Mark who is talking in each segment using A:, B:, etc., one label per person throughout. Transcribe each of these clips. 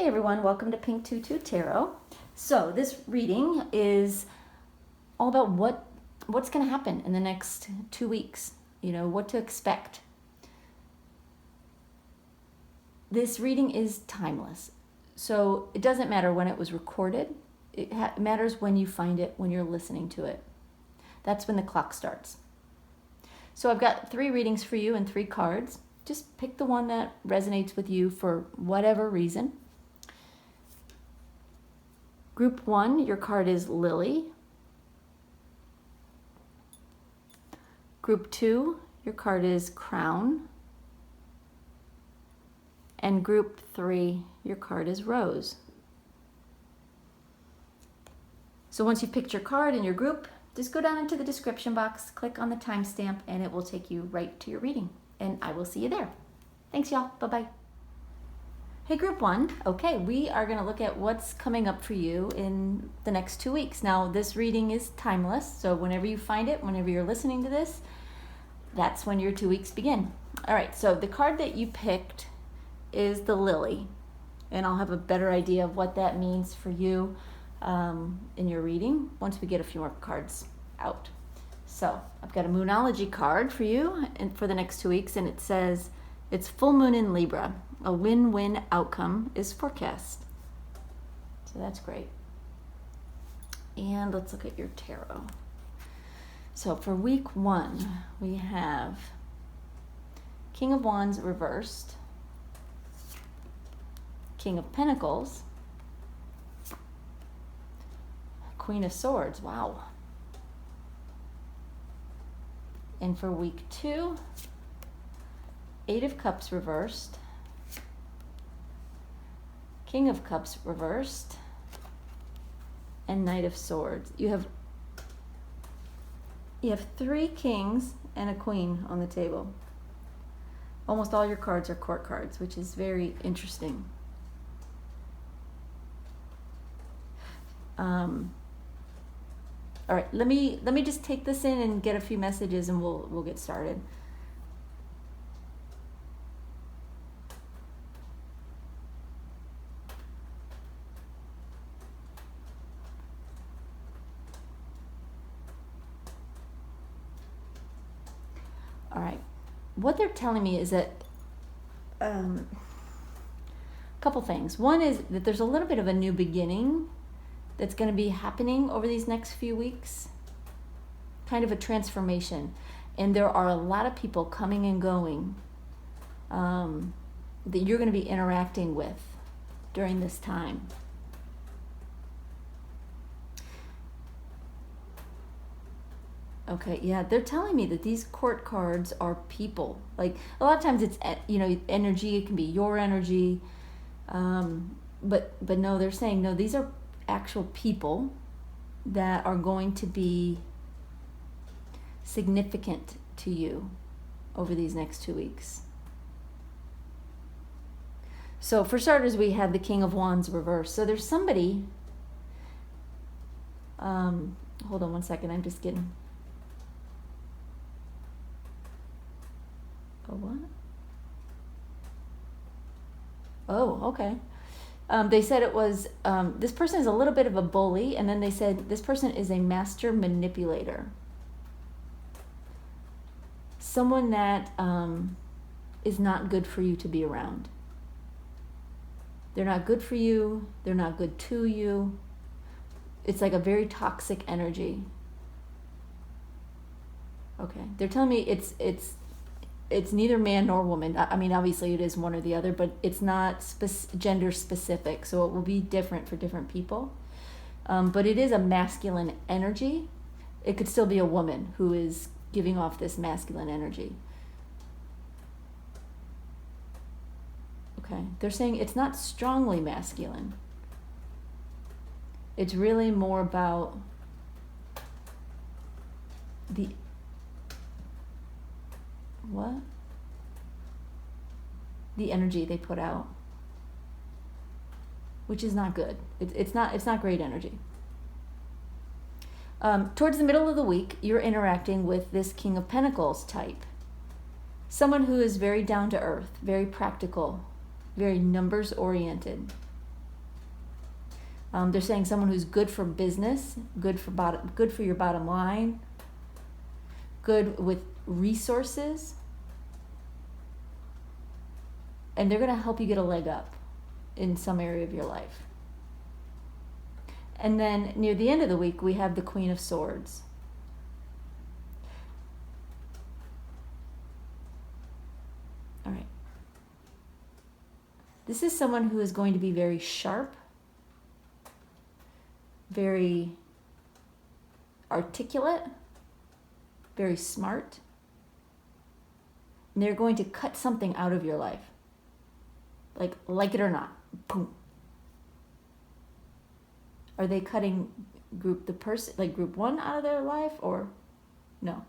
A: everyone, welcome to Pink Tutu Tarot. So this reading is all about what's going to happen in the next 2 weeks, what to expect. This reading is timeless, so it doesn't matter when it was recorded. It matters when you find it, when you're listening to it. That's when the clock starts. So I've got 3 readings for you and 3 cards. Just pick the one that resonates with you for whatever reason. Group 1, your card is Lily. Group 2, your card is Crown. And group 3, your card is Rose. So once you've picked your card and your group, just go down into the description box, click on the timestamp, and it will take you right to your reading. And I will see you there. Thanks, y'all. Bye-bye. Hey, group 1. Okay, we are going to look at what's coming up for you in the next 2 weeks. Now, this reading is timeless, so whenever you find it, whenever you're listening to this, that's when your 2 weeks begin. All right, so the card that you picked is the Lily, and I'll have a better idea of what that means for you in your reading once we get a few more cards out. So I've got a Moonology card for you and for the next 2 weeks, and it says, it's full moon in Libra. A win-win outcome is forecast. So that's great. And let's look at your tarot. So for week 1, we have King of Wands reversed, King of Pentacles, Queen of Swords. Wow. And for week 2, 8 of Cups reversed, King of Cups reversed, and Knight of Swords. You have 3 kings and a queen on the table. Almost all your cards are court cards, which is very interesting. All right, let me just take this in and get a few messages, and we'll get started. All right, what they're telling me is that a couple things. One is that there's a little bit of a new beginning that's going to be happening over these next few weeks, kind of a transformation. And there are a lot of people coming and going that you're going to be interacting with during this time. Okay, yeah, they're telling me that these court cards are people. Like, a lot of times it's, energy, it can be your energy. But no, they're saying, no, these are actual people that are going to be significant to you over these next 2 weeks. So for starters, we have the King of Wands reversed. So there's somebody, hold on one second, I'm just getting, oh, what? Oh, okay. They said it was, this person is a little bit of a bully, and then they said this person is a master manipulator. Someone that is not good for you to be around. They're not good for you. They're not good to you. It's like a very toxic energy. Okay, they're telling me it's neither man nor woman. I mean, obviously it is one or the other, but it's not gender specific, so it will be different for different people. But it is a masculine energy. It could still be a woman who is giving off this masculine energy. Okay, they're saying it's not strongly masculine. It's really more about the energy they put out, which is not good. It's not great energy. Towards the middle of the week, you're interacting with this King of Pentacles type. Someone who is very down to earth, very practical, very numbers oriented. They're saying someone who's good for business, good for your bottom line, good with resources, and they're going to help you get a leg up in some area of your life. And then near the end of the week, we have the Queen of Swords. All right. This is someone who is going to be very sharp, very articulate, very smart. And they're going to cut something out of your life. Like it or not. Boom. Are they cutting group 1 out of their life, or no?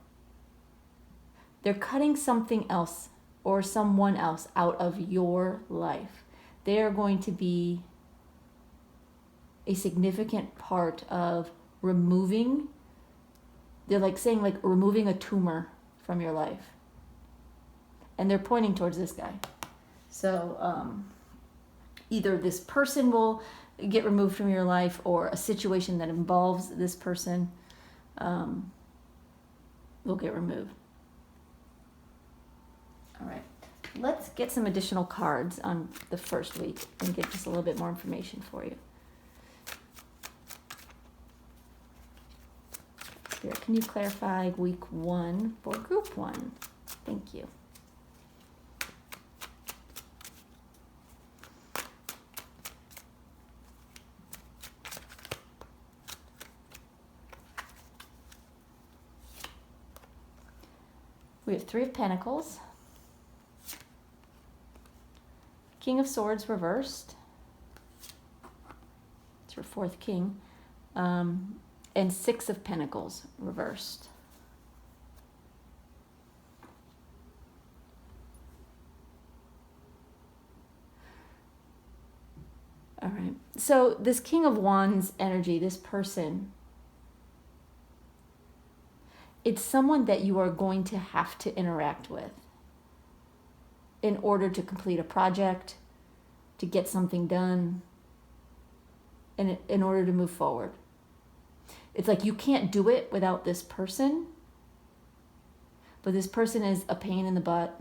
A: They're cutting something else or someone else out of your life. They are going to be a significant part of removing, they're saying removing a tumor from your life. And they're pointing towards this guy. So either this person will get removed from your life, or a situation that involves this person will get removed. All right, let's get some additional cards on the first week and get just a little bit more information for you. Spirit, can you clarify week 1 for group 1? Thank you. We have 3 of Pentacles, King of Swords reversed, it's your 4th king, and 6 of Pentacles reversed. All right, so this King of Wands energy, this person, it's someone that you are going to have to interact with in order to complete a project, to get something done, and in order to move forward. It's like you can't do it without this person, but this person is a pain in the butt,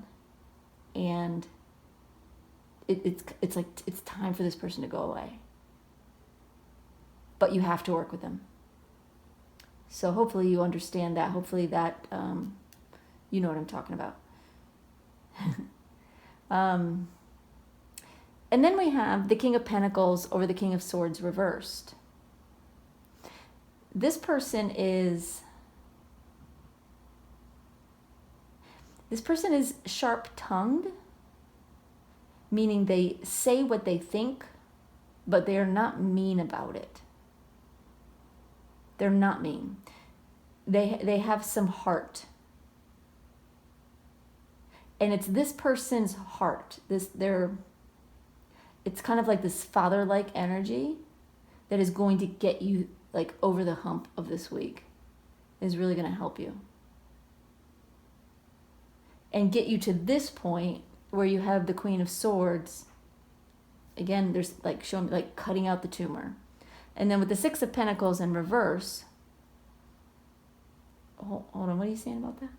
A: and it's like it's time for this person to go away. But you have to work with them. So hopefully you understand that. Hopefully that, you know what I'm talking about. And then we have the King of Pentacles over the King of Swords reversed. This person is sharp-tongued, meaning they say what they think, but they are not mean about it. They're not mean. They have some heart. And it's this person's heart. It's kind of like this father-like energy that is going to get you over the hump of this week. Is really going to help you. And get you to this point where you have the Queen of Swords. Again, there's showing me cutting out the tumor. And then with the 6 of Pentacles in reverse, hold on, what are you saying about that?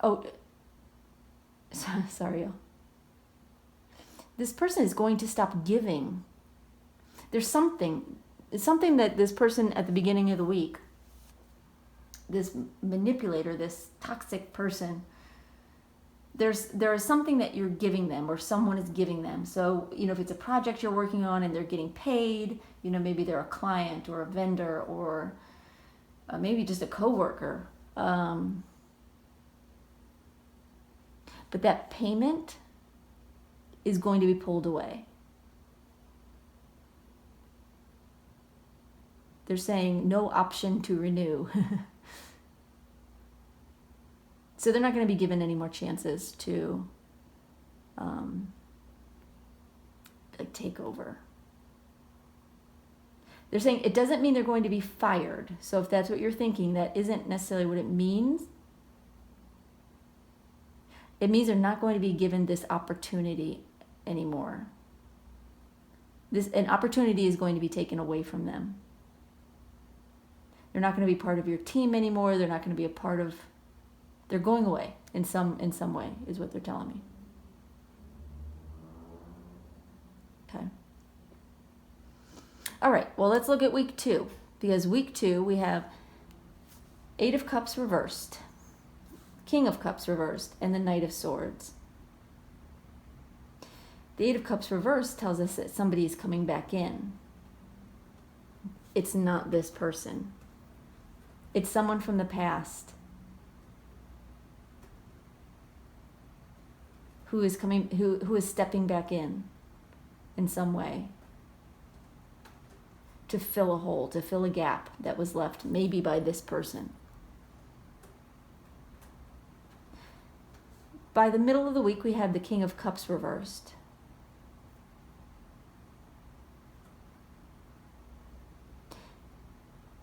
A: Oh, sorry, y'all. This person is going to stop giving. It's something that this person at the beginning of the week, this manipulator, this toxic person, there is something that you're giving them or someone is giving them. So, if it's a project you're working on and they're getting paid, maybe they're a client or a vendor or maybe just a coworker. But that payment is going to be pulled away. They're saying no option to renew. So they're not going to be given any more chances to take over. They're saying it doesn't mean they're going to be fired. So if that's what you're thinking, that isn't necessarily what it means. It means they're not going to be given this opportunity anymore. An opportunity is going to be taken away from them. They're not going to be part of your team anymore. They're not going to be a part of, they're going away in some way, is what they're telling me. Okay. All right, well, let's look at week 2, because week 2 we have 8 of Cups reversed, King of Cups reversed, and the Knight of Swords. The 8 of Cups reversed tells us that somebody is coming back in. It's not this person. It's someone from the past who is coming, who is stepping back in some way to fill a hole, to fill a gap that was left maybe by this person. By the middle of the week, we had the King of Cups reversed.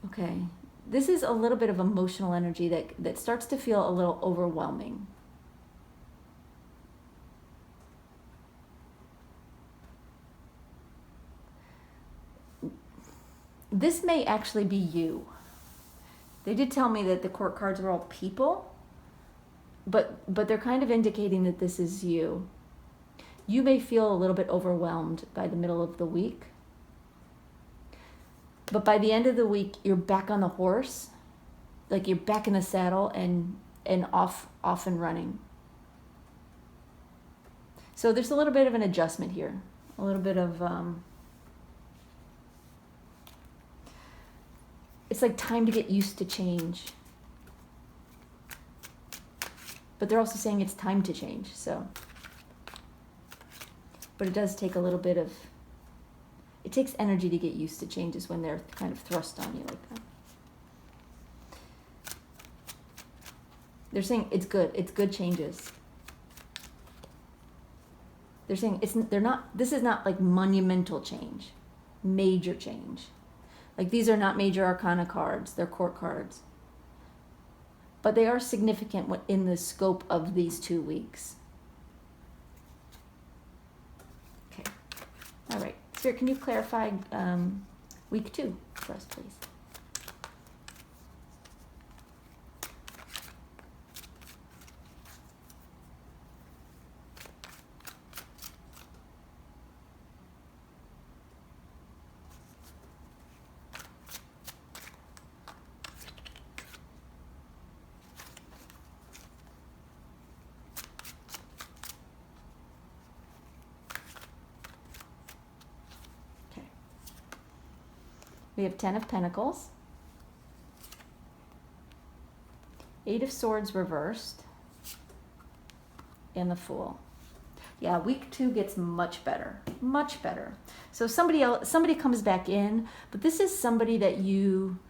A: Okay, this is a little bit of emotional energy that starts to feel a little overwhelming. This may actually be you. They did tell me that the court cards were all people, but they're kind of indicating that this is you. You may feel a little bit overwhelmed by the middle of the week, but by the end of the week, you're back on the horse, like you're back in the saddle and off and running. So there's a little bit of an adjustment here, a little bit of it's like time to get used to change. But they're also saying it's time to change, so. But it does take a little bit of, it takes energy to get used to changes when they're kind of thrust on you like that. They're saying it's good changes. They're saying this is not like monumental change, major change. Like these are not major arcana cards, they're court cards. But they are significant in the scope of these 2 weeks. Okay, all right. Spirit, can you clarify week 2 for us, please? We have 10 of Pentacles, 8 of Swords reversed, and the Fool. Yeah, week 2 gets much better, much better. So somebody comes back in, but this is somebody that you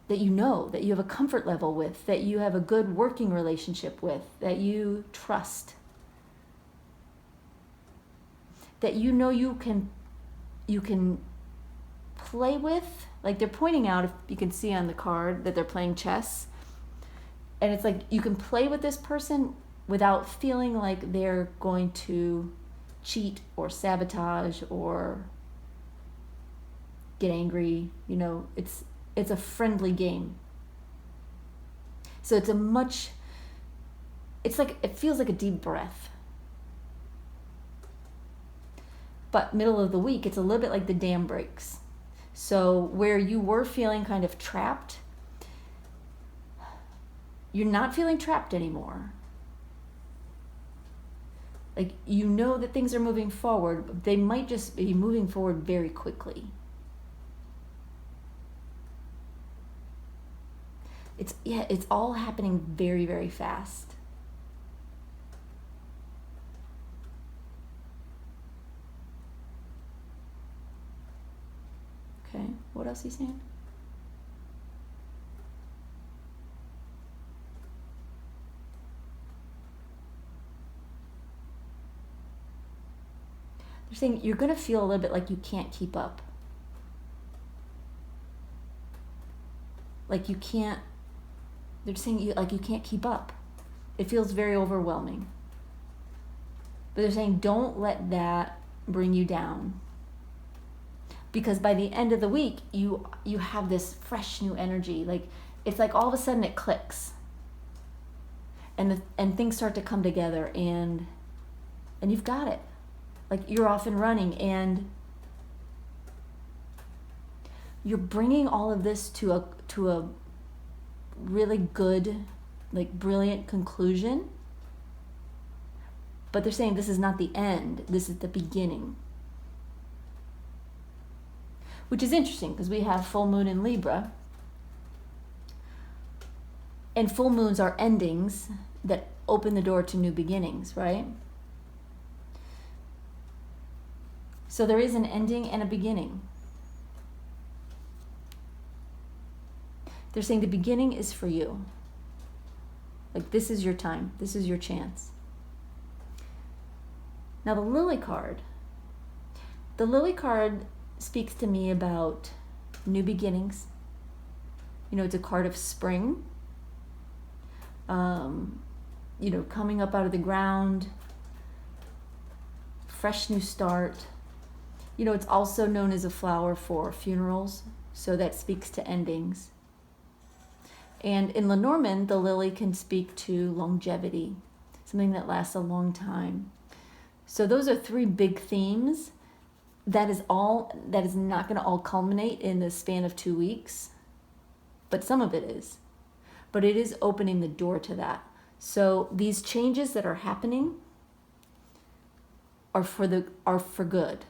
A: know, that you have a comfort level with, that you have a good working relationship with, that you trust, that you know you can play with. Like they're pointing out, if you can see on the card, that they're playing chess, and it's like you can play with this person without feeling like they're going to cheat or sabotage or get angry. You know, it's a friendly game. So it feels like a deep breath. But middle of the week, it's a little bit like the dam breaks. So where you were feeling kind of trapped, you're not feeling trapped anymore. Like, you know that things are moving forward, but they might just be moving forward very quickly. It's all happening very, very fast. Okay, what else are you saying? They're saying you're going to feel a little bit like you can't keep up. Like you can't, they're saying you can't keep up. It feels very overwhelming. But they're saying don't let that bring you down. Because by the end of the week, you have this fresh new energy. Like, it's like all of a sudden it clicks. And things start to come together, and you've got it. Like, you're off and running, and you're bringing all of this to a really good, like, brilliant conclusion. But they're saying this is not the end, this is the beginning. Which is interesting, because we have full moon in Libra, and full moons are endings that open the door to new beginnings, right? So there is an ending and a beginning. They're saying the beginning is for you. Like, this is your time. This is your chance. Now the Lily card. The Lily card speaks to me about new beginnings. You know, it's a card of spring. You know, coming up out of the ground. Fresh new start. You know, it's also known as a flower for funerals. So that speaks to endings. And in Lenormand, the lily can speak to longevity, something that lasts a long time. So those are three big themes. That is not going to all culminate in the span of 2 weeks, but some of it is. But it is opening the door to that. So these changes that are happening are for good.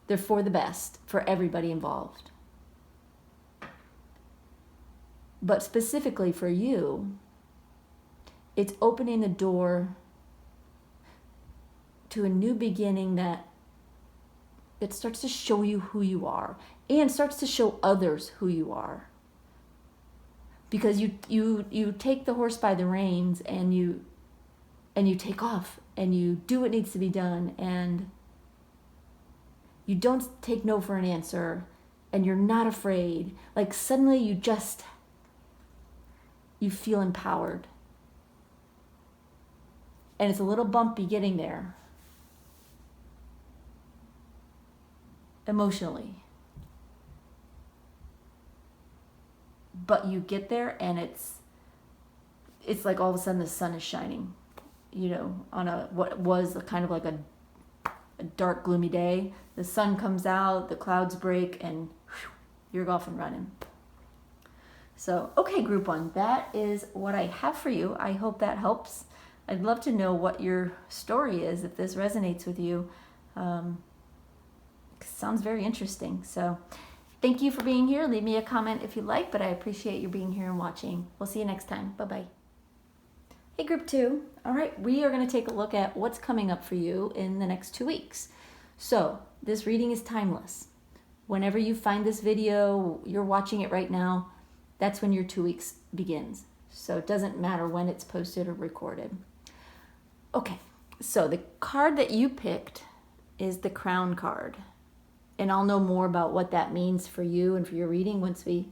A: They're for the best, for everybody involved. But specifically for you, it's opening the door to a new beginning that starts to show you who you are and starts to show others who you are. Because you take the horse by the reins and you take off and you do what needs to be done, and you don't take no for an answer, and you're not afraid. Like, suddenly you feel empowered. And it's a little bumpy getting there. Emotionally. But you get there, and it's like all of a sudden the sun is shining, you know, on what was kind of like a dark, gloomy day. The sun comes out, the clouds break, and whew, you're off and running. So, okay, group one, that is what I have for you. I hope that helps. I'd love to know what your story is, if this resonates with you. Sounds very interesting. So thank you for being here. Leave me a comment if you like, but I appreciate you being here and watching. We'll see you next time. Bye-bye. Hey, group two. All right, we are going to take a look at what's coming up for you in the next 2 weeks. So this reading is timeless. Whenever you find this video, you're watching it right now, that's when your 2 weeks begins. So it doesn't matter when it's posted or recorded. Okay, so the card that you picked is the Crown card. And I'll know more about what that means for you and for your reading once we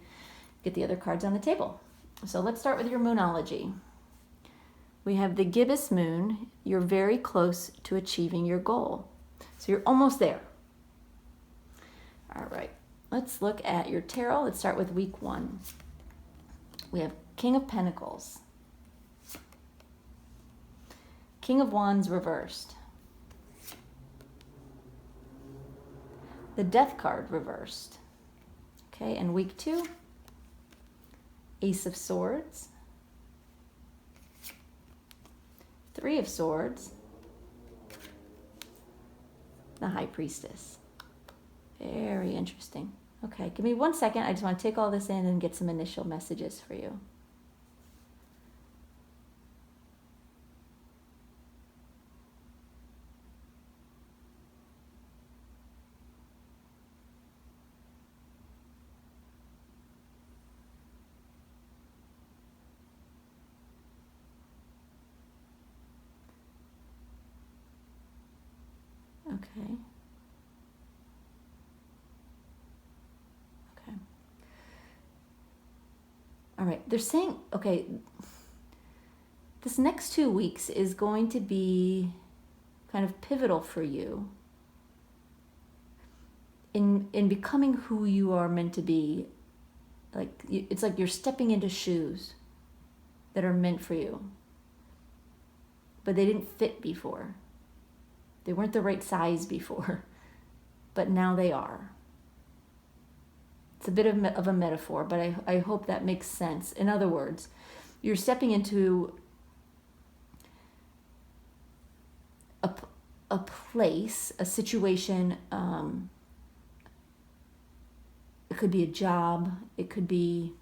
A: get the other cards on the table. So let's start with your Moonology. We have the gibbous moon. You're very close to achieving your goal. So you're almost there. All right, let's look at your tarot. Let's start with week 1. We have King of Pentacles. King of Wands reversed. The Death card reversed. Okay, and week 2, Ace of Swords, 3 of Swords, the High Priestess. Very interesting. Okay, give me 1 second. I just want to take all this in and get some initial messages for you. Okay. Okay. All right. They're saying, okay, this next 2 weeks is going to be kind of pivotal for you in becoming who you are meant to be. Like, it's like you're stepping into shoes that are meant for you, but they didn't fit before. They weren't the right size before, but now they are. It's a bit of a metaphor, but I hope that makes sense. In other words, you're stepping into a place, a situation. It could be a job. It could be,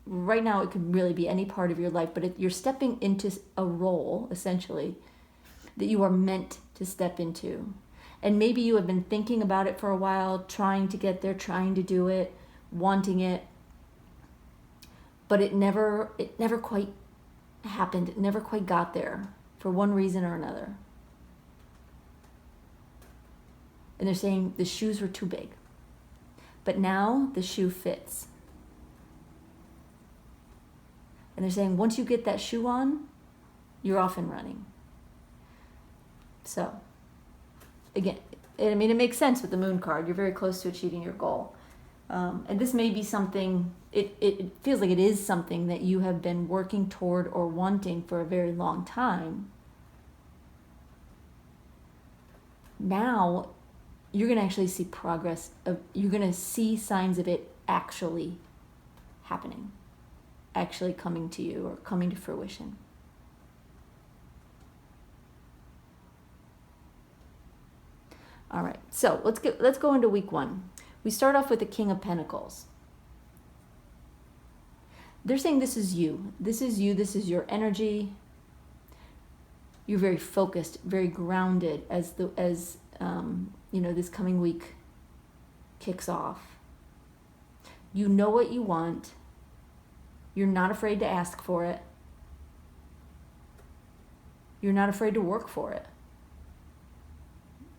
A: right now it could really be any part of your life, but you're stepping into a role, essentially, that you are meant to step into. And maybe you have been thinking about it for a while, trying to get there, trying to do it, wanting it, but it never quite happened. It never quite got there for one reason or another. And they're saying the shoes were too big. But now the shoe fits. And they're saying once you get that shoe on, you're off and running. So, again, I mean, it makes sense with the moon card. You're very close to achieving your goal. And this may be something, it feels like it is something that you have been working toward or wanting for a very long time. Now, you're going to actually see progress. You're going to see signs of it actually happening, actually coming to you or coming to fruition. All right, so let's go into week 1. We start off with the King of Pentacles. They're saying this is you. This is you. This is your energy. You're very focused, very grounded as this coming week kicks off. You know what you want. You're not afraid to ask for it. You're not afraid to work for it.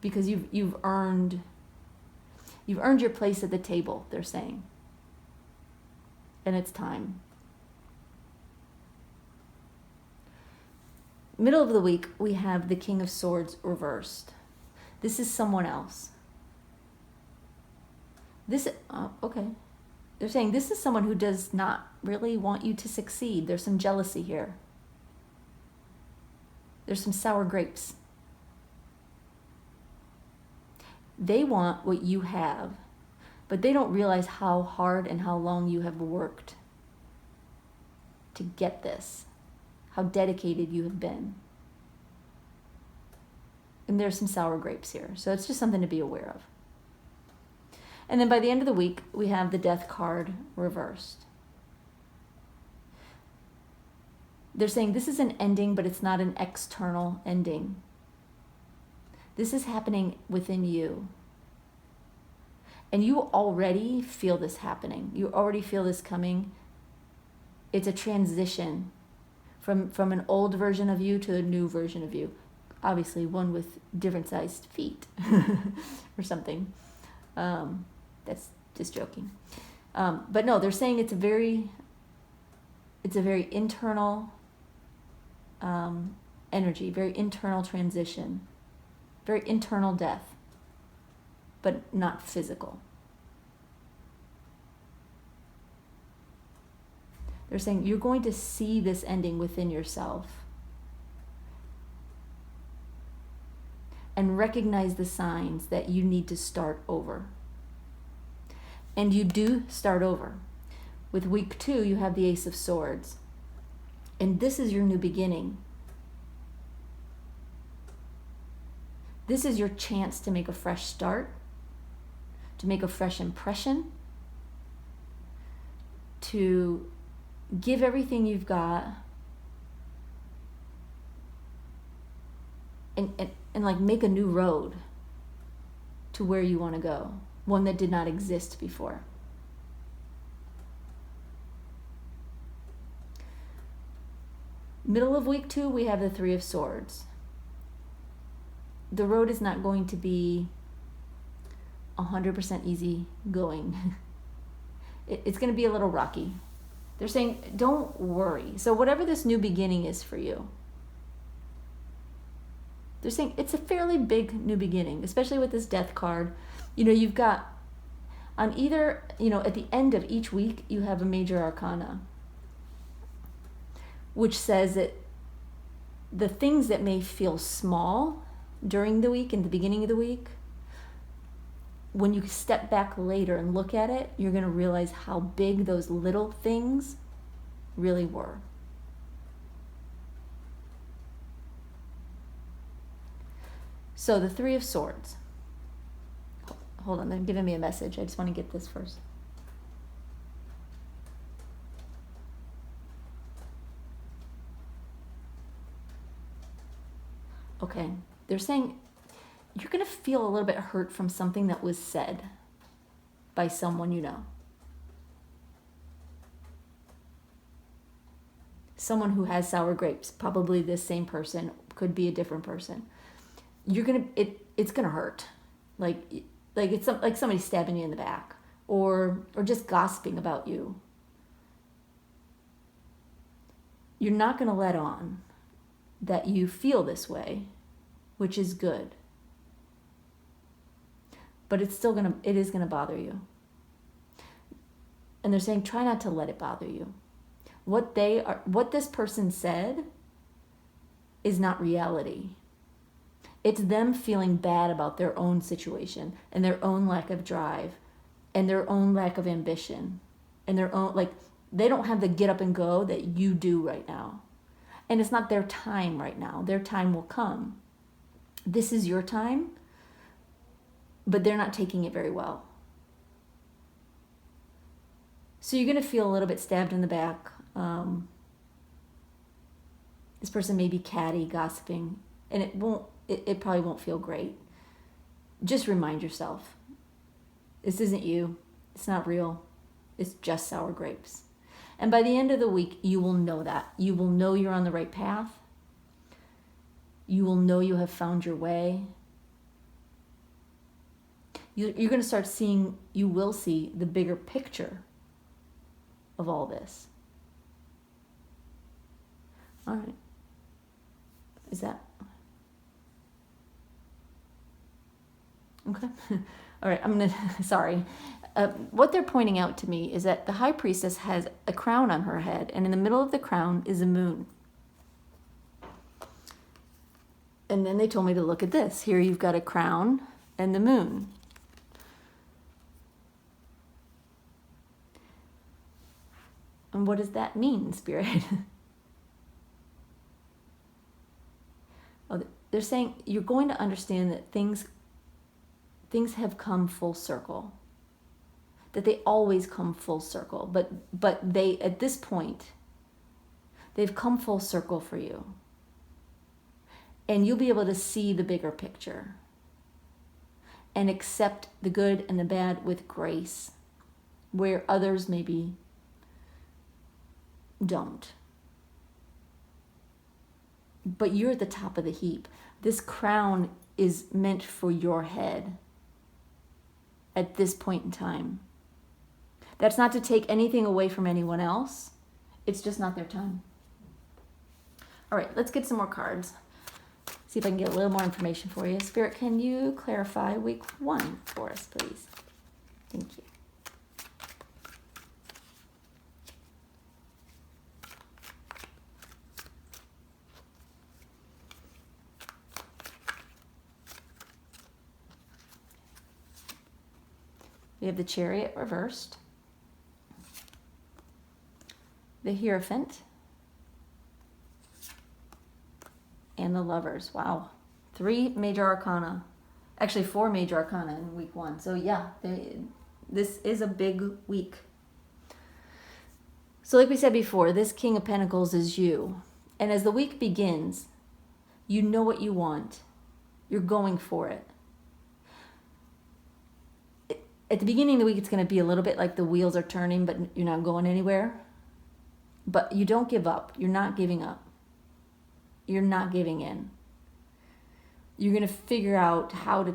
A: Because you've earned your place at the table, they're saying. And it's time. Middle of the week, we have the King of Swords reversed. This is someone else. Okay. They're saying this is someone who does not really want you to succeed. There's some jealousy here. There's some sour grapes. They want what you have, but they don't realize how hard and how long you have worked to get this, how dedicated you have been. And there's some sour grapes here, so it's just something to be aware of. And then by the end of the week, we have the Death card reversed. They're saying this is an ending, but it's not an external ending. This is happening within you. And you already feel this happening. You already feel this coming. It's a transition from an old version of you to a new version of you. Obviously, one with different sized feet or something. That's just joking. But no, they're saying it's a very internal energy, very internal transition, very internal death, but not physical. They're saying you're going to see this ending within yourself and recognize the signs that you need to start over. And you do start over. With week 2, you have the Ace of Swords. And this is your new beginning. This is your chance to make a fresh start, to make a fresh impression, to give everything you've got, and like make a new road to where you want to go, one that did not exist before. Middle of week 2, we have the Three of Swords. The road is not going to be 100% easy going. It's going to be a little rocky. They're saying, don't worry. So whatever this new beginning is for you, They're saying it's a fairly big new beginning, especially with this death card. You've got on either, at the end of each week, you have a major arcana, which says that the things that may feel small during the week, in the beginning of the week, when you step back later and look at it, you're going to realize how big those little things really were. So the Three of Swords. Hold on, they're giving me a message. I just want to get this first. Okay, they're saying you're going to feel a little bit hurt from something that was said by someone you know. Someone who has sour grapes, probably this same person, could be a different person. It's gonna hurt, like it's like somebody stabbing you in the back, or just gossiping about you. You're not gonna let on that you feel this way, which is good, but it is gonna bother you. And they're saying try not to let it bother you. What this person said is not reality. It's them feeling bad about their own situation and their own lack of drive and their own lack of ambition and their own, they don't have the get up and go that you do right now. And it's not their time right now. Their time will come. This is your time, but they're not taking it very well. So you're going to feel a little bit stabbed in the back. This person may be catty, gossiping, and it probably won't feel great. Just remind yourself, this isn't you. It's not real. It's just sour grapes. And by the end of the week, you will know that. You will know you're on the right path. You will know you have found your way. You're going to start seeing, you will see the bigger picture of all this. All right. Is that okay? All right, I'm gonna, sorry. What they're pointing out to me is that the high priestess has a crown on her head, and in the middle of the crown is a moon. And then they told me to look at this. Here you've got a crown and the moon. And what does that mean, Spirit? They're saying you're going to understand that things have come full circle. That they always come full circle. But they, at this point, they've come full circle for you. And you'll be able to see the bigger picture. And accept the good and the bad with grace. Where others maybe don't. But you're at the top of the heap. This crown is meant for your head at this point in time. That's not to take anything away from anyone else. It's just not their time. All right, let's get some more cards. See if I can get a little more information for you. Spirit, can you clarify week 1 for us, please? Thank you. We have the Chariot reversed, the Hierophant, and the Lovers. Wow. 3 major arcana. Actually, 4 major arcana in week 1. So yeah, this is a big week. So like we said before, this King of Pentacles is you. And as the week begins, you know what you want. You're going for it. At the beginning of the week, it's going to be a little bit like the wheels are turning, but you're not going anywhere. But you don't give up. You're not giving up. You're not giving in. You're going to figure out how to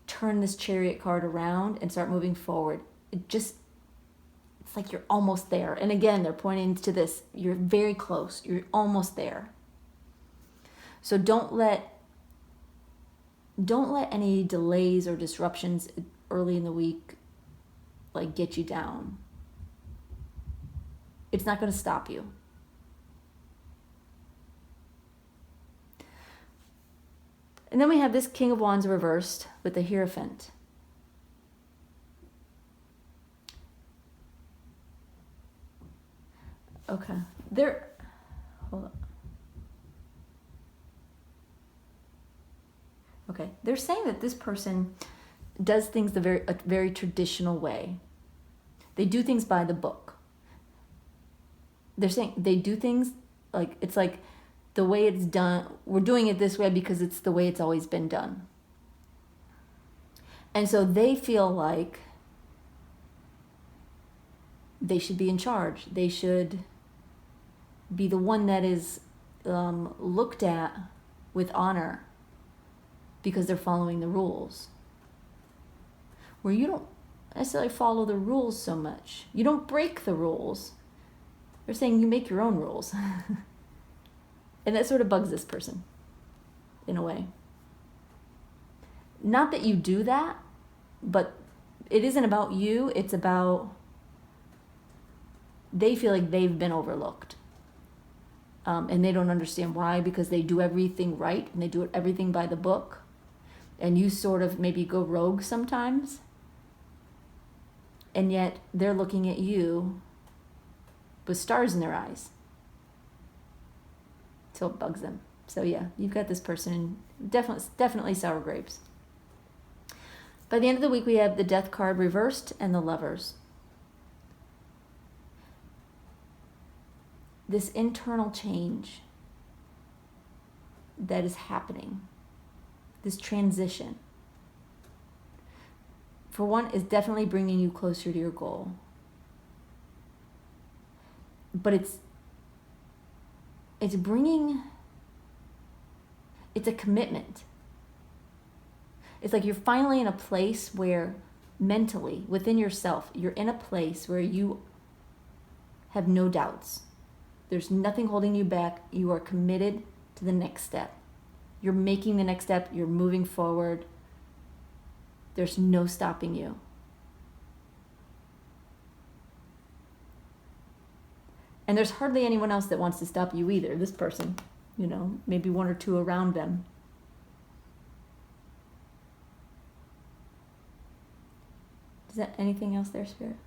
A: turn this Chariot card around and start moving forward. It's like you're almost there. And again, they're pointing to this. You're very close. You're almost there. So don't let don't let any delays or disruptions early in the week like get you down. It's not going to stop you. And then we have this King of Wands reversed with the Hierophant. Okay. Hold on. Okay. They're saying that this person does things a very traditional way. They do things by the book. They're saying they do things like, it's like the way it's done. We're doing it this way because it's the way it's always been done. And so they feel like they should be in charge. They should be the one that is looked at with honor because they're following the rules. Where you don't necessarily follow the rules so much. You don't break the rules. They're saying you make your own rules. And that sort of bugs this person, in a way. Not that you do that, but it isn't about you. It's about, they feel like they've been overlooked. And they don't understand why, because they do everything right and they do everything by the book. And you sort of maybe go rogue sometimes. And yet they're looking at you with stars in their eyes. So it bugs them. So yeah, you've got this person, definitely sour grapes. By the end of the week, we have the Death card reversed and the Lovers. This internal change that is happening, this transition, for one, is definitely bringing you closer to your goal. But it's a commitment. It's like you're finally in a place where mentally, within yourself, you're in a place where you have no doubts. There's nothing holding you back. You are committed to the next step. You're making the next step. You're moving forward. There's no stopping you. And there's hardly anyone else that wants to stop you either. This person, maybe one or two around them. Is that anything else there, Spirit?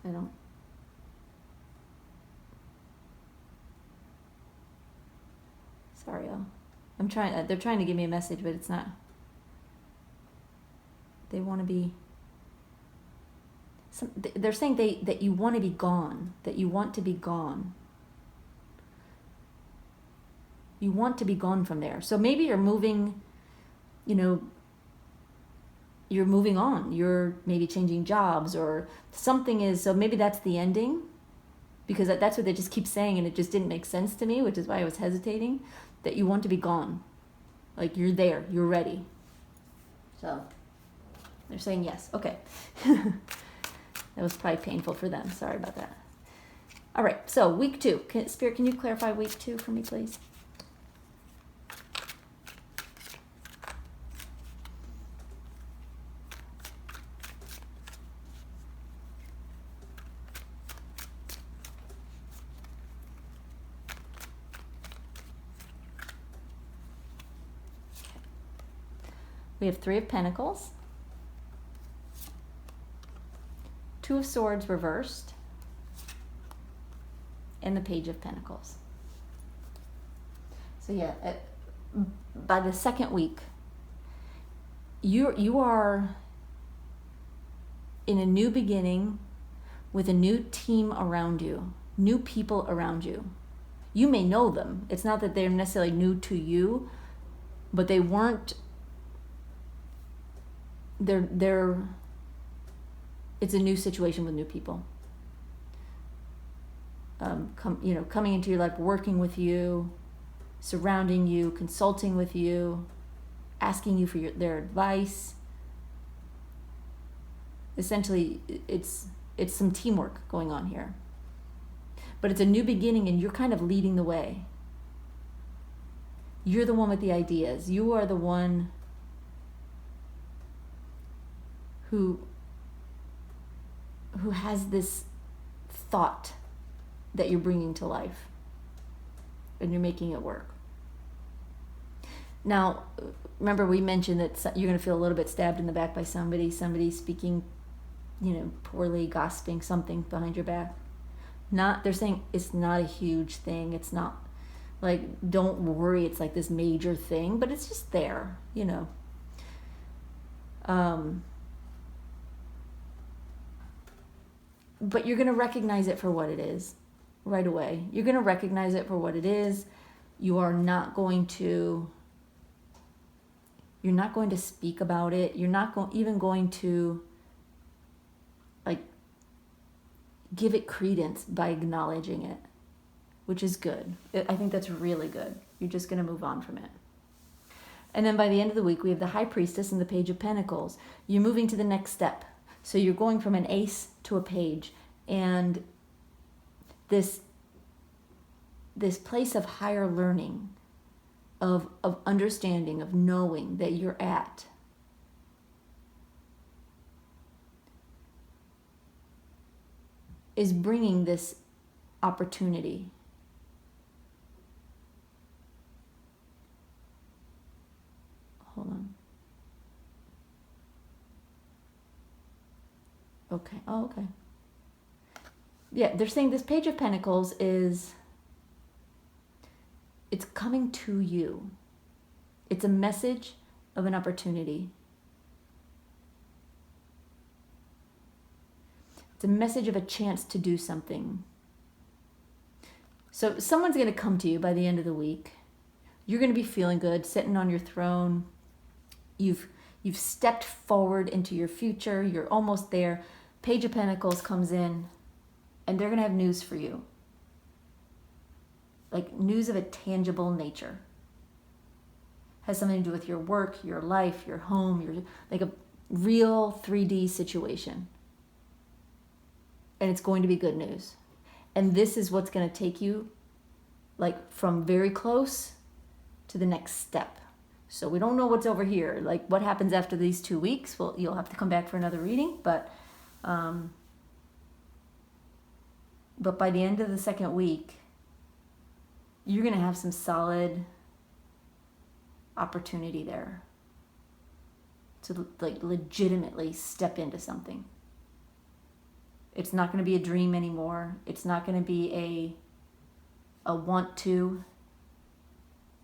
A: I don't. Sorry, y'all. They're trying to give me a message, but it's not. They want to be. They're saying that you want to be gone. That you want to be gone. You want to be gone from there. So maybe you're moving, you're moving on. You're maybe changing jobs or something is, so maybe that's the ending. Because that's what they just keep saying, and it just didn't make sense to me, which is why I was hesitating. That you want to be gone. Like you're there, you're ready. So they're saying yes. Okay. That was probably painful for them. Sorry about that. All right, so week 2. Spirit, can you clarify week 2 for me, please? We have 3 of Pentacles, 2 of Swords reversed, and the Page of Pentacles. So yeah, by the second week, you are in a new beginning with a new team around you, new people around you. You may know them. It's not that they're necessarily new to you, but they weren't. It's a new situation with new people. Coming into your life, working with you, surrounding you, consulting with you, asking you for their advice. Essentially, it's it's some teamwork going on here. But it's a new beginning, and you're kind of leading the way. You're the one with the ideas. You are the one who has this thought that you're bringing to life, and you're making it work. Now, remember we mentioned that you're going to feel a little bit stabbed in the back by somebody speaking, poorly, gossiping something behind your back. They're saying it's not a huge thing. It's not like, don't worry, it's like this major thing, but it's just there, But you're going to recognize it for what it is right away. You're going to recognize it for what it is. You are not going to, you're not going to speak about it. You're not even going to give it credence by acknowledging it, which is good. I think that's really good. You're just going to move on from it. And then by the end of the week, we have the High Priestess and the Page of Pentacles. You're moving to the next step. So you're going from an ace to a page, and this place of higher learning, of understanding, of knowing that you're at, is bringing this opportunity. Hold on. Okay. Oh, okay. Yeah, they're saying this Page of Pentacles it's coming to you. It's a message of an opportunity. It's a message of a chance to do something. So someone's going to come to you by the end of the week. You're going to be feeling good, sitting on your throne. You've stepped forward into your future. You're almost there. Page of Pentacles comes in, and they're going to have news for you. Like news of a tangible nature. Has something to do with your work, your life, your home, like a real 3D situation. And it's going to be good news. And this is what's going to take you from very close to the next step. So we don't know what's over here. Like what happens after these 2 weeks? Well, you'll have to come back for another reading, but by the end of the second week, you're going to have some solid opportunity there to legitimately step into something. It's not going to be a dream anymore. It's not going to be a want to.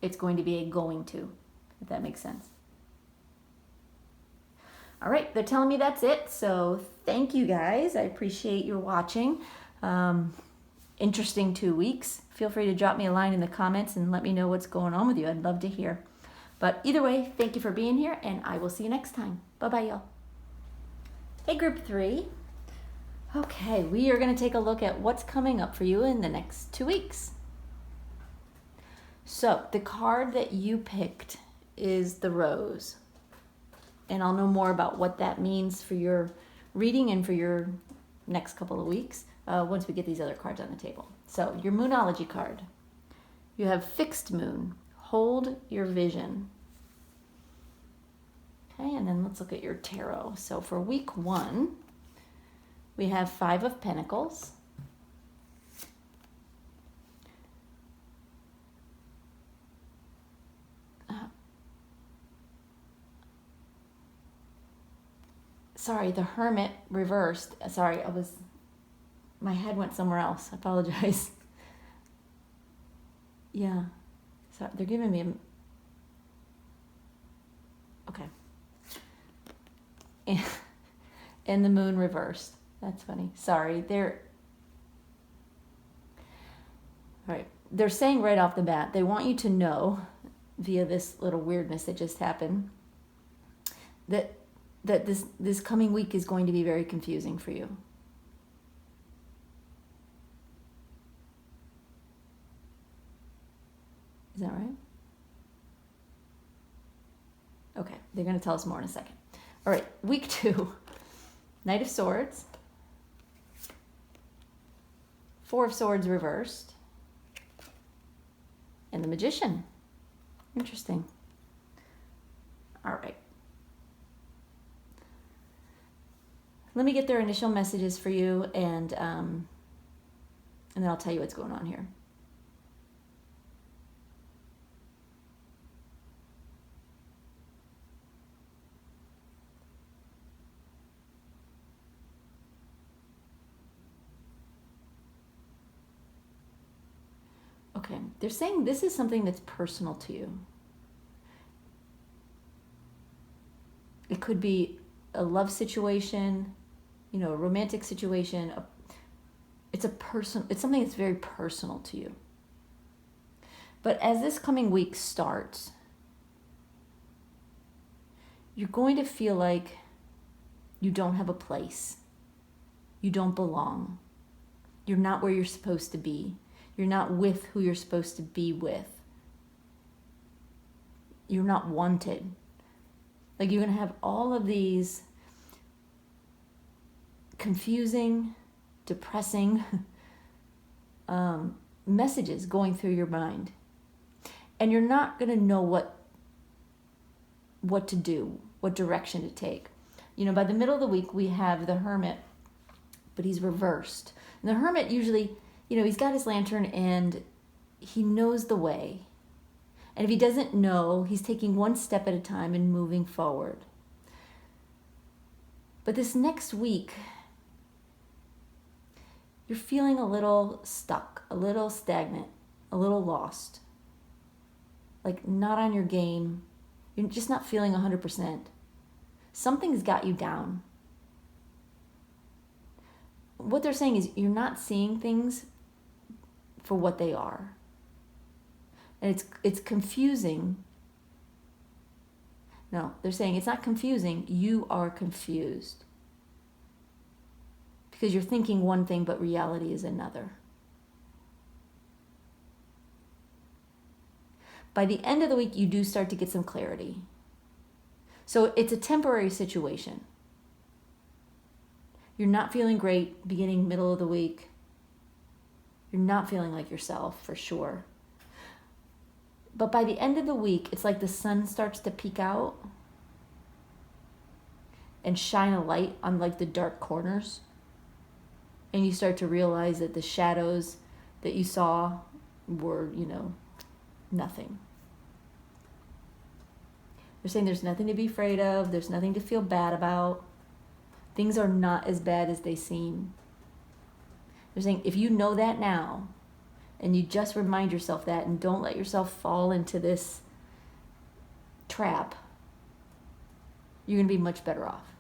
A: It's going to be a going to, if that makes sense. All right, they're telling me that's it. So thank you guys. I appreciate your watching. Interesting 2 weeks. Feel free to drop me a line in the comments and let me know what's going on with you. I'd love to hear. But either way, thank you for being here, and I will see you next time. Bye-bye, y'all. Hey, Group 3. Okay, we are going to take a look at what's coming up for you in the next 2 weeks. So the card that you picked is the Rose. And I'll know more about what that means for your reading and for your next couple of weeks once we get these other cards on the table. So your Moonology card. You have Fixed Moon. Hold your vision. Okay, and then let's look at your tarot. So for week 1, we have 5 of Pentacles. Sorry, the Hermit reversed. Sorry, my head went somewhere else. I apologize. Yeah. So they're giving me okay. And the Moon reversed. That's funny. Sorry. All right. They're saying right off the bat, they want you to know via this little weirdness that just happened that this coming week is going to be very confusing for you. Is that right? Okay, they're going to tell us more in a second. All right, week 2, Knight of Swords, Four of Swords reversed. And the Magician. Interesting. All right. Let me get their initial messages for you, and then I'll tell you what's going on here. Okay, they're saying this is something that's personal to you. It could be a love situation, a romantic situation. It's something that's very personal to you. But as this coming week starts, you're going to feel like you don't have a place. You don't belong. You're not where you're supposed to be. You're not with who you're supposed to be with. You're not wanted. Like, you're going to have all of these confusing, depressing messages going through your mind. And you're not going to know what to do, what direction to take. By the middle of the week, we have the Hermit, but he's reversed. And the Hermit usually, he's got his lantern and he knows the way. And if he doesn't know, he's taking one step at a time and moving forward. But this next week, you're feeling a little stuck, a little stagnant, a little lost. Like, not on your game. You're just not feeling 100%. Something's got you down. What they're saying is you're not seeing things for what they are. And it's confusing. No, they're saying it's not confusing. You are confused. Because you're thinking one thing, but reality is another. By the end of the week, you do start to get some clarity. So it's a temporary situation. You're not feeling great beginning, middle of the week. You're not feeling like yourself, for sure. But by the end of the week, it's like the sun starts to peek out and shine a light on like the dark corners. And you start to realize that the shadows that you saw were, nothing. They're saying there's nothing to be afraid of. There's nothing to feel bad about. Things are not as bad as they seem. They're saying if you know that now, and you just remind yourself that and don't let yourself fall into this trap, you're going to be much better off.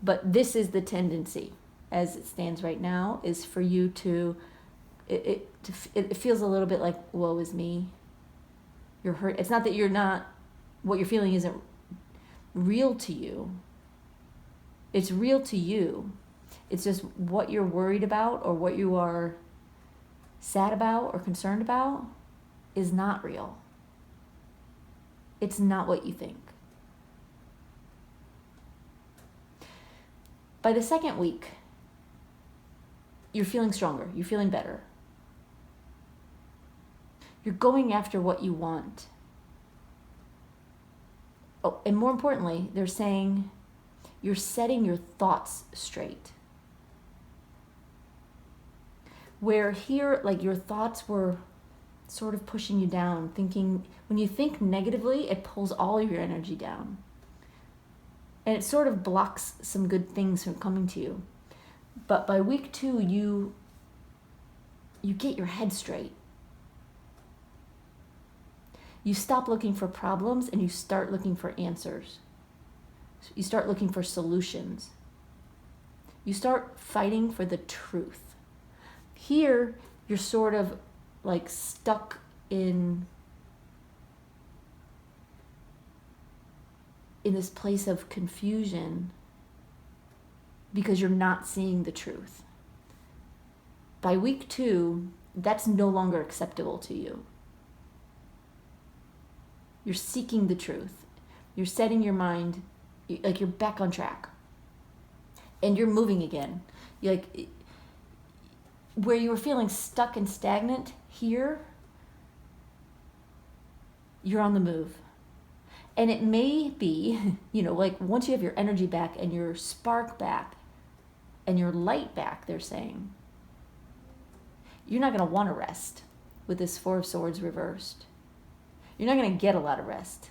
A: But this is the tendency, as it stands right now, is for you to, it feels a little bit like, woe is me. You're hurt. It's not that you're not, what you're feeling isn't real to you. It's real to you. It's just what you're worried about or what you are sad about or concerned about is not real. It's not what you think. By the second week, you're feeling stronger. You're feeling better. You're going after what you want. Oh, and more importantly, they're saying you're setting your thoughts straight. Where here, like, your thoughts were sort of pushing you down, thinking, when you think negatively, it pulls all of your energy down. And it sort of blocks some good things from coming to you. But by week 2, you get your head straight. You stop looking for problems and you start looking for answers. You start looking for solutions. You start fighting for the truth. Here, you're sort of like stuck in this place of confusion because you're not seeing the truth. By week 2, that's no longer acceptable to you. You're seeking the truth. You're setting your mind, like, you're back on track. And you're moving again. where you were feeling stuck and stagnant, here, you're on the move. And it may be, like once you have your energy back and your spark back and your light back, they're saying, you're not going to want to rest with this Four of Swords reversed. You're not going to get a lot of rest.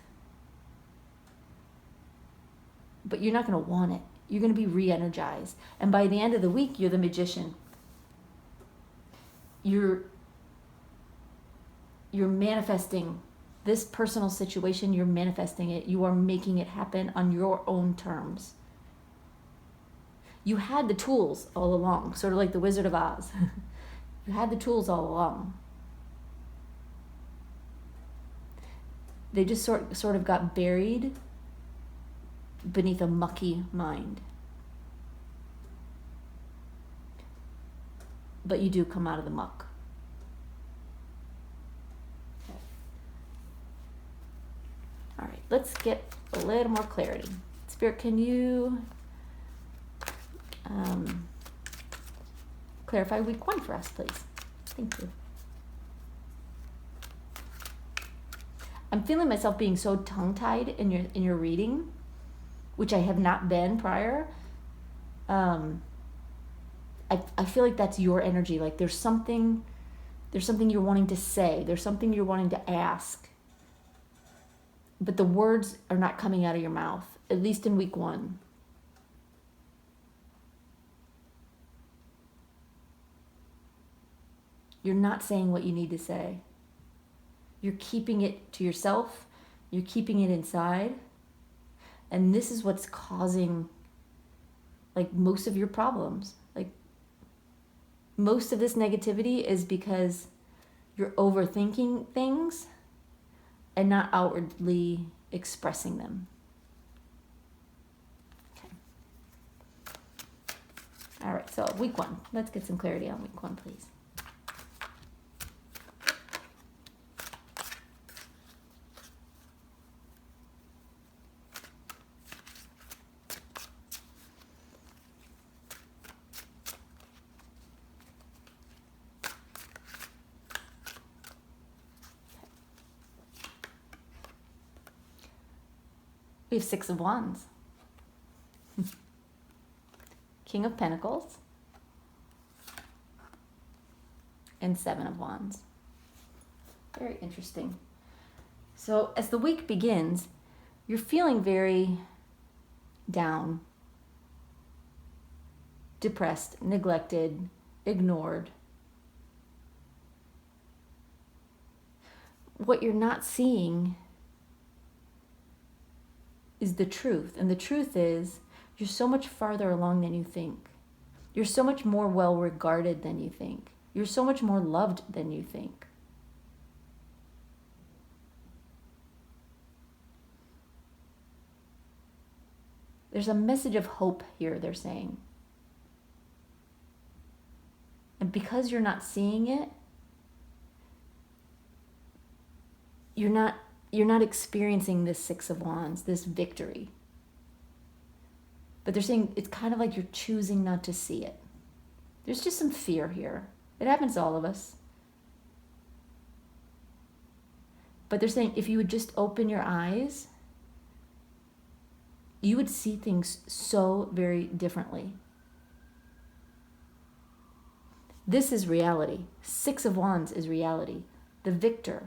A: But you're not going to want it. You're going to be re-energized. And by the end of the week, you're the magician. You're manifesting this personal situation. You're manifesting it. You are making it happen on your own terms. You had the tools all along, sort of like the Wizard of Oz. You had the tools all along. They just sort of got buried beneath a mucky mind. But you do come out of the muck. Okay. All right, let's get a little more clarity. Spirit, can you clarify week 1 for us, please? Thank you. I'm feeling myself being so tongue-tied in your reading, which I have not been prior. I feel like that's your energy. Like there's something you're wanting to say. There's something you're wanting to ask. But the words are not coming out of your mouth, at least in week 1. You're not saying what you need to say. You're keeping it to yourself. You're keeping it inside. And this is what's causing like most of your problems. Like most of this negativity is because you're overthinking things and not outwardly expressing them. Okay. All right, so week 1. Let's get some clarity on week 1, please. We have 6 of Wands, King of Pentacles, and 7 of Wands. Very interesting. So as the week begins, you're feeling very down, depressed, neglected, ignored. What you're not seeing is the truth. And the truth is, you're so much farther along than you think. You're so much more well regarded than you think. You're so much more loved than you think. There's a message of hope here, they're saying. And because you're not seeing it, you're not experiencing this 6 of Wands, this victory. But they're saying it's kind of like you're choosing not to see it. There's just some fear here. It happens to all of us. But they're saying if you would just open your eyes, you would see things so very differently. This is reality. 6 of Wands is reality. The victor.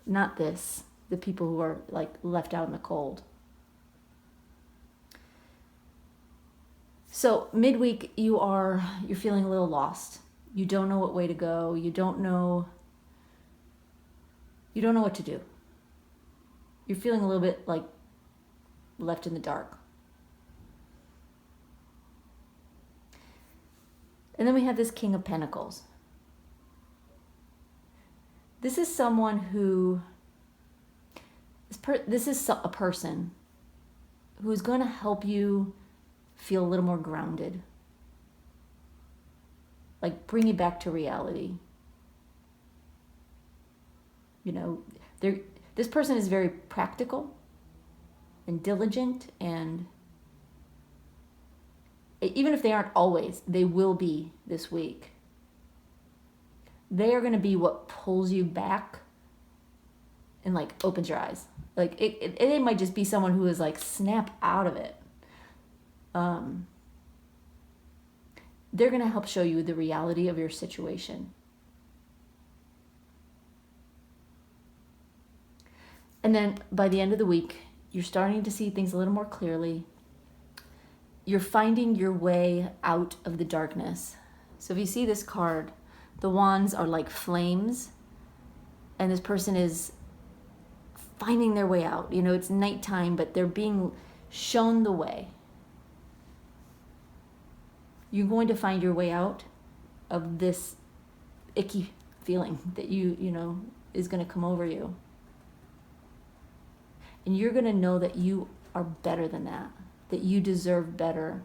A: Not this, the people who are like left out in the cold. So midweek, you're feeling a little lost. You don't know what way to go. You don't know what to do. You're feeling a little bit like left in the dark. And then we have this King of Pentacles. This is someone who, this is a person who is going to help you feel a little more grounded. Like bring you back to reality. This person is very practical and diligent and even if they aren't always, they will be this week. They are going to be what pulls you back and like opens your eyes. Like it might just be someone who is like snap out of it. They're going to help show you the reality of your situation. And then by the end of the week, you're starting to see things a little more clearly. You're finding your way out of the darkness. So if you see this card, the wands are like flames, and this person is finding their way out. You know, it's nighttime, but they're being shown the way. You're going to find your way out of this icky feeling that you know, is going to come over you. And you're going to know that you are better than that you deserve better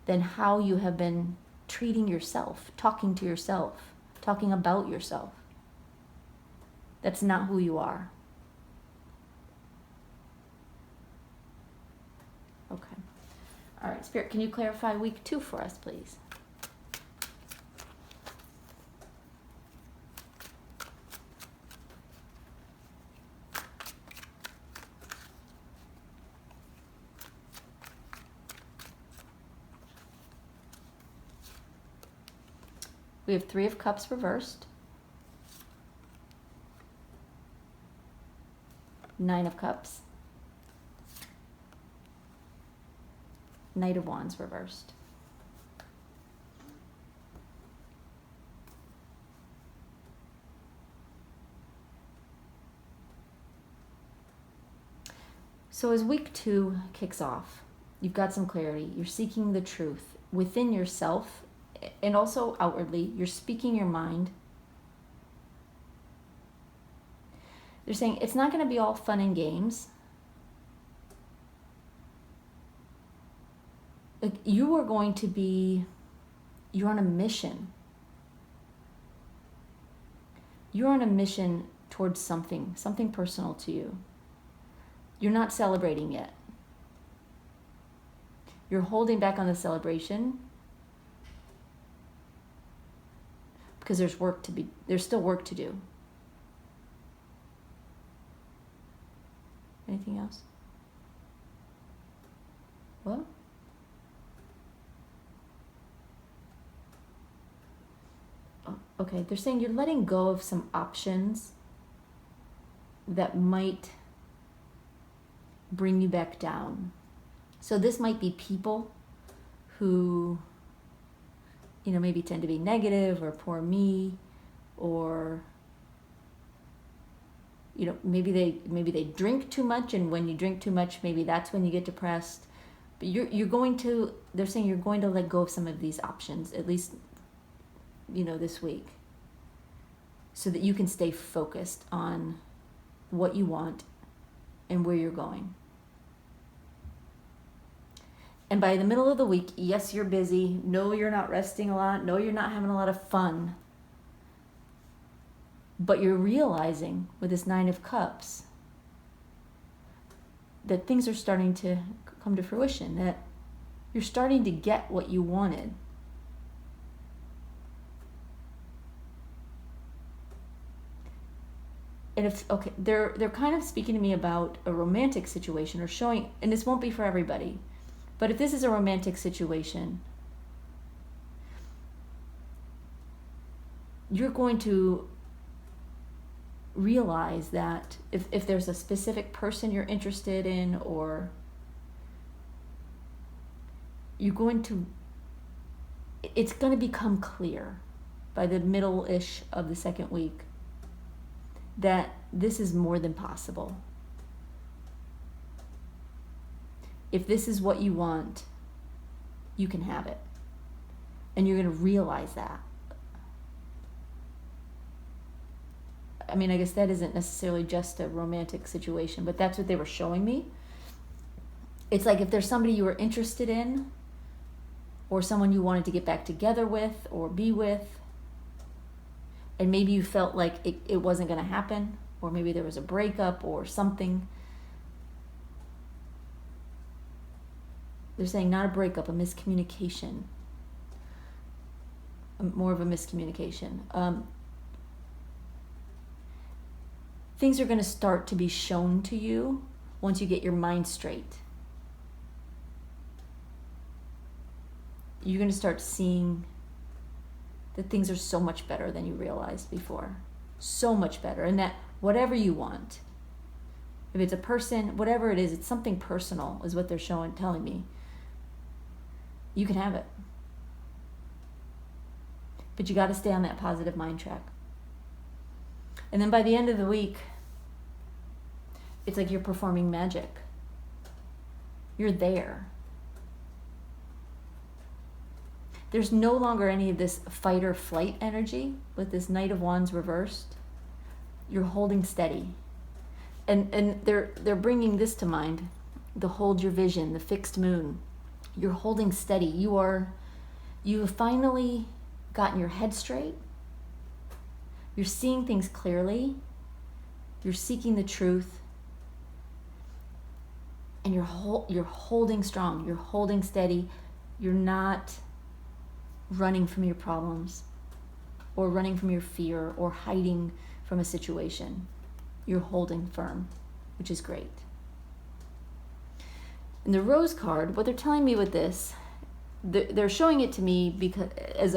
A: than how you have been treating yourself, talking to yourself, talking about yourself. That's not who you are. Okay. All right, Spirit, can you clarify week 2 for us, please? We have 3 of Cups reversed, 9 of Cups, Knight of Wands reversed. So as week 2 kicks off, you've got some clarity. You're seeking the truth within yourself and also outwardly. You're speaking your mind. They're saying it's not going to be all fun and games. Like, you are going to be, you're on a mission. You're on a mission towards something personal to you. You're not celebrating yet. You're holding back on the celebration because there's still work to do. Anything else? What? Oh, okay, they're saying you're letting go of some options that might bring you back down. So this might be people who, you know, maybe tend to be negative or poor me, or, you know, maybe they drink too much, and when you drink too much, maybe that's when you get depressed. But they're saying you're going to let go of some of these options, at least, you know, this week, so that you can stay focused on what you want and where you're going. And by the middle of the week, yes, you're busy. No, you're not resting a lot. No, you're not having a lot of fun. But you're realizing with this 9 of Cups that things are starting to come to fruition, that you're starting to get what you wanted. And they're kind of speaking to me about a romantic situation, or showing, and this won't be for everybody, but if this is a romantic situation, you're going to realize that if there's a specific person you're interested in, or it's going to become clear by the middle-ish of the second week that this is more than possible. If this is what you want, you can have it. And you're going to realize that. I mean, I guess that isn't necessarily just a romantic situation, but that's what they were showing me. It's like if there's somebody you were interested in, or someone you wanted to get back together with or be with, and maybe you felt like it wasn't going to happen, or maybe there was a breakup or something. They're saying not a breakup, a miscommunication. More of a miscommunication. Things are going to start to be shown to you once you get your mind straight. You're going to start seeing that things are so much better than you realized before. So much better. And that whatever you want, if it's a person, whatever it is, it's something personal is what they're telling me. You can have it. But you got to stay on that positive mind track. And then by the end of the week, it's like you're performing magic. You're there. There's no longer any of this fight or flight energy with this Knight of Wands reversed. You're holding steady. And they're bringing this to mind, the hold your vision, the fixed moon. You're holding steady. You have finally gotten your head straight. You're seeing things clearly. You're seeking the truth. And you're holding strong. You're holding steady. You're not running from your problems or running from your fear or hiding from a situation. You're holding firm, which is great. And the Rose card, what they're telling me with this, they're showing it to me because as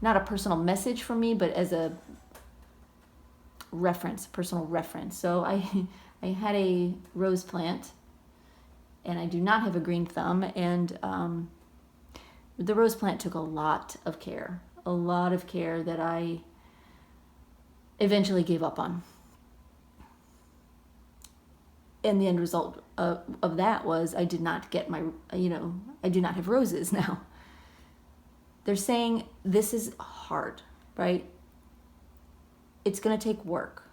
A: not a personal message from me, but as a reference, personal reference. So I had a rose plant, and I do not have a green thumb, and the rose plant took a lot of care that I eventually gave up on. And the end result of that was I did not get I do not have roses now. They're saying this is hard, right? It's going to take work.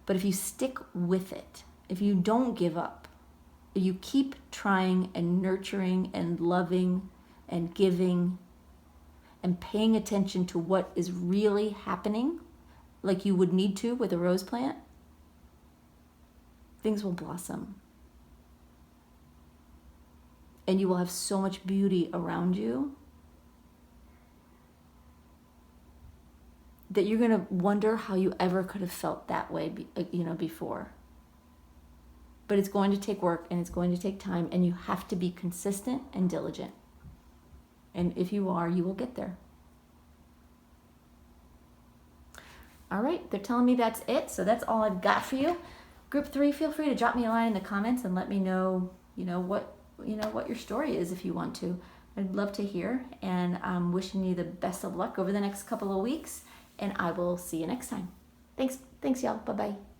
A: But if you stick with it, if you don't give up, if you keep trying and nurturing and loving and giving and paying attention to what is really happening, like you would need to with a rose plant, things will blossom. And you will have so much beauty around you that you're going to wonder how you ever could have felt that way, before. But it's going to take work and it's going to take time, and you have to be consistent and diligent. And if you are, you will get there. All right, they're telling me that's it. So that's all I've got for you. Group 3, feel free to drop me a line in the comments and let me know, what your story is if you want to. I'd love to hear, and I'm wishing you the best of luck over the next couple of weeks, and I will see you next time. Thanks y'all. Bye-bye.